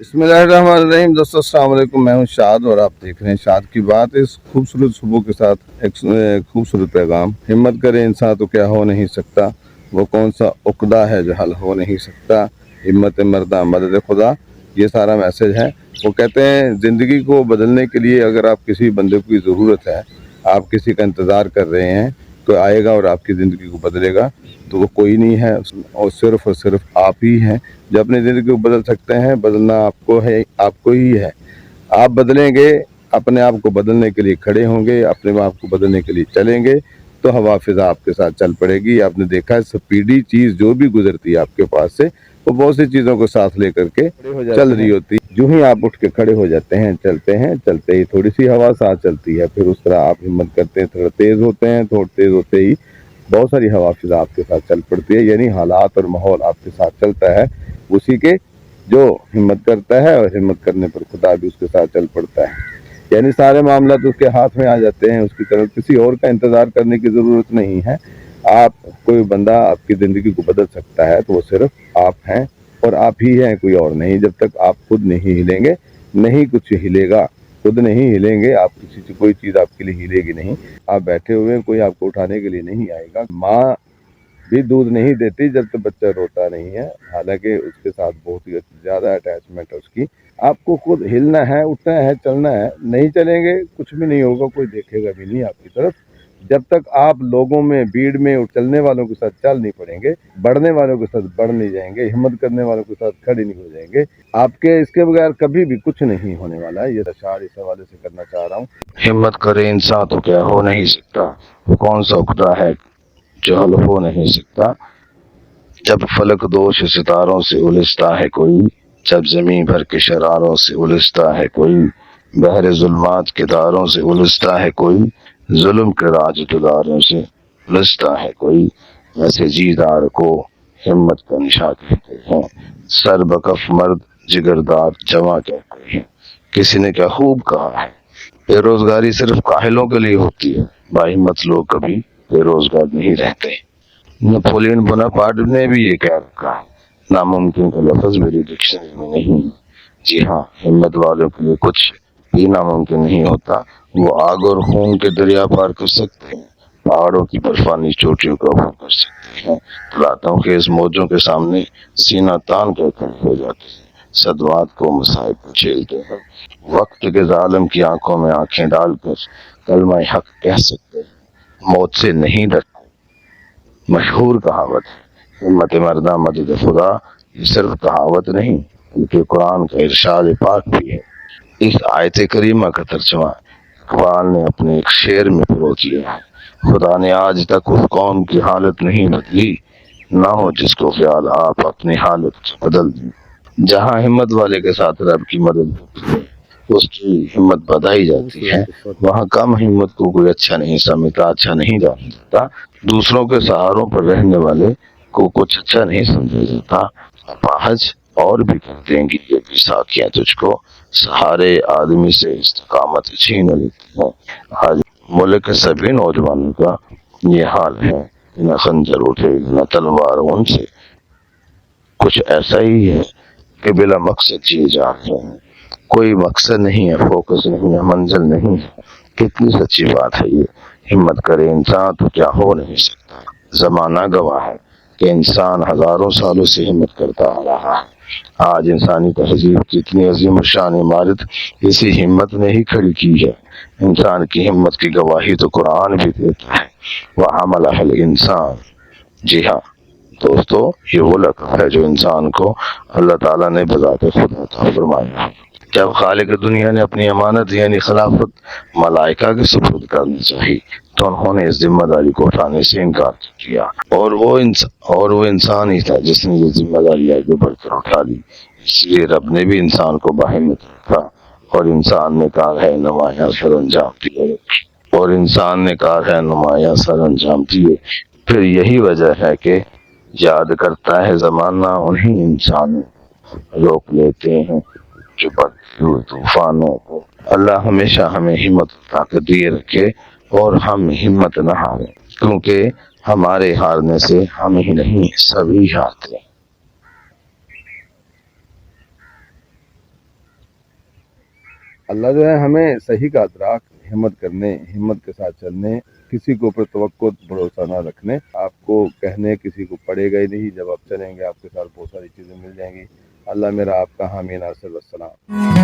बिस्मिल्लाहिर्रहमानिर्रहीम। दोस्तों अस्सलाम वालेकुम, मैं हूं शाद और आप देख रहे हैं शाद की बात। इस खूबसूरत सुबह के साथ एक खूबसूरत पैगाम, हिम्मत करे इंसान तो क्या हो नहीं सकता, वो कौन सा उकदा है जो हल हो नहीं सकता, हिम्मत मर्दा मदद खुदा, ये सारा मैसेज है। वो कहते हैं ज़िंदगी को बदलने के लिए अगर आप किसी बंदे की ज़रूरत है, आप किसी का इंतज़ार कर रहे हैं, तो आएगा और आपकी ज़िंदगी को बदलेगा, तो वो कोई नहीं है और सिर्फ आप ही हैं जो अपनी ज़िंदगी को बदल सकते हैं। बदलना आपको है, आपको ही है। आप बदलेंगे, अपने आप को बदलने के लिए खड़े होंगे, अपने आप को बदलने के लिए चलेंगे, तो हवा फिजा आपके साथ चल पड़ेगी। आपने देखा है स्पीडी चीज़ जो भी गुजरती है आपके पास से, वो बहुत सी चीज़ों को साथ लेकर के चल रही होती है। जो ही आप उठ के खड़े हो जाते हैं, चलते ही थोड़ी सी हवा साथ चलती है, फिर उस तरह आप हिम्मत करते हैं, थोड़ा तेज़ होते हैं, थोड़ा तेज़ होते ही बहुत सारी हवा फिजा आपके साथ चल पड़ती है। यानी हालात और माहौल आपके साथ चलता है उसी के जो हिम्मत करता है, और हिम्मत करने पर खुदा भी उसके साथ चल पड़ता है। यानी सारे मामला तो उसके हाथ में आ जाते हैं, उसकी तरफ किसी और का इंतज़ार करने की ज़रूरत नहीं है। आप, कोई बंदा आपकी ज़िंदगी को बदल सकता है तो वो सिर्फ आप हैं और आप ही हैं, कोई और नहीं। जब तक आप खुद नहीं हिलेंगे, नहीं कुछ हिलेगा। खुद नहीं हिलेंगे आप, किसी से कोई चीज़ आपके लिए हिलेगी नहीं। आप बैठे हुए हैं, कोई आपको उठाने के लिए नहीं आएगा। माँ भी दूध नहीं देती जब तक बच्चा रोता नहीं है, हालांकि उसके साथ बहुत ही ज़्यादा अटैचमेंट है उसकी। आपको खुद हिलना है, उठना है, चलना है। नहीं चलेंगे कुछ भी नहीं होगा, कोई देखेगा भी नहीं आपकी तरफ। जब तक आप लोगों में, भीड़ में चलने वालों के साथ चल नहीं पड़ेंगे, बढ़ने वालों के साथ बढ़ नहीं जाएंगे, हिम्मत करने वालों के साथ खड़े नहीं हो जाएंगे, आपके इसके बगैर कभी भी कुछ नहीं होने वाला है। ये अशार इस हवाले से करना चाह रहा हूँ। हिम्मत करे इंसान तो क्या हो नहीं सकता, वो कौन सा उकदा है जो हल हो नहीं सकता। जब फलक दोष सितारों से उलझता है कोई, जब जमीन भर के शरारों से उलझता है कोई, बहरे जुल्मात के दारों से उलझता है कोई, जुल्म के राजदारों से उलझता है कोई, ऐसे जीदार को हिम्मत का निशा कहते हैं। सर बकफ मर्द जिगरदार जमा कहते हैं। किसी ने क्या खूब कहा है, बेरोजगारी सिर्फ काहिलों के लिए होती है, बाहिम्मत लोग कभी बेरोजगार नहीं रहते। नेपोलियन बोनापार्ट ने भी ये कह रखा है, नामुमकिन का लफ्ज मेरी डिक्शनरी में नहीं है। जी हाँ, हिम्मत वालों के लिए कुछ भी नामुमकिन नहीं होता। वो आग और खून के दरिया पार कर सकते हैं, पहाड़ों की बर्फानी चोटियों का अबूर कर सकते हैं, तलातों के इस मौजों के सामने सीना तान कर खड़े हो जाते हैं, सदवात को मसाइब को झेलते हैं, वक्त के जालिम की आंखों में आंखें डालकर कलमा हक कह सकते हैं, मौत से नहीं डरते। मशहूर कहावत है, हिम्मत मर्दा मदद खुदा, ये सिर्फ कहावत नहीं बल्कि कुरान का इरशाद पाक भी है। इस आयत करीमा का तर्जुमा इकबाल ने अपने एक शेर में पिरो किया है। खुदा ने आज तक उस कौम की हालत नहीं बदली, ना हो जिसको ख्याल आप अपनी हालत बदल दी। जहाँ हिम्मत वाले के साथ रब की मदद होती है, उसकी हिम्मत बढ़ाई जाती है। वहाँ कम हिम्मत को कोई अच्छा नहीं समझता, अच्छा नहीं जानता। दूसरों के सहारों पर रहने वाले को कुछ अच्छा नहीं समझा जाता। अपाहज और भी कहते हैं कि ये भी साखियां तुझको सहारे आदमी से इस्तेकामत छीन लेती हैं। आज मुल्क के सभी नौजवानों का ये हाल है, न खंजर उठे न तलवार उनसे, कुछ ऐसा ही है कि बिला मकसद जिए जा रहे हैं। कोई मकसद नहीं है, फोकस नहीं है, मंजिल नहीं है। कितनी सच्ची बात है ये। हिम्मत करे इंसान तो क्या हो नहीं सकता। जमाना गवाह है कि इंसान हजारों सालों से हिम्मत करता आ रहा है। आज इंसानी तहजीब की इतनी अजीम शान इमारत इसी हिम्मत ने ही खड़ी की है। इंसान की हिम्मत की गवाही तो कुरान भी देता है, वह हमल इंसान। जी हाँ दोस्तों, ये वो लक़ब है जो इंसान को अल्लाह ताला ने बज़ाते खुद अता फरमाया है। जब खालिक दुनिया ने अपनी अमानत यानी खिलाफत मलाइका के सुपुर्द करनी चाहिए, तो उन्होंने इस जिम्मेदारी को उठाने से इनकार किया, और वो इंसान ही था जिसने ये जिम्मेदारी आगे बढ़कर उठा ली। इसलिए रब ने भी इंसान को बाहिम्मत रखा, और इंसान ने कहा है नुमाया सर अंजाम दिए, फिर यही वजह है कि याद करता है जमाना उन्हीं इंसानों, रोक लेते हैं जो बढ़ते हुए तूफानों को। अल्लाह हमेशा हमें हिम्मत ताकत दिए रखे और हम हिम्मत न हारें, क्योंकि हमारे हारने से हम ही नहीं सभी हारते हैं। अल्लाह जो है हमें सही का अदराक, हिम्मत करने, हिम्मत के साथ चलने, किसी के ऊपर तवक्कुल भरोसा ना रखने। आपको कहने किसी को पड़ेगा ही नहीं, जब आप चलेंगे आपके साथ बहुत सारी चीज़ें मिल जाएंगी। अल्लाह मेरा आपका हामी नासिर। वस्सलाम।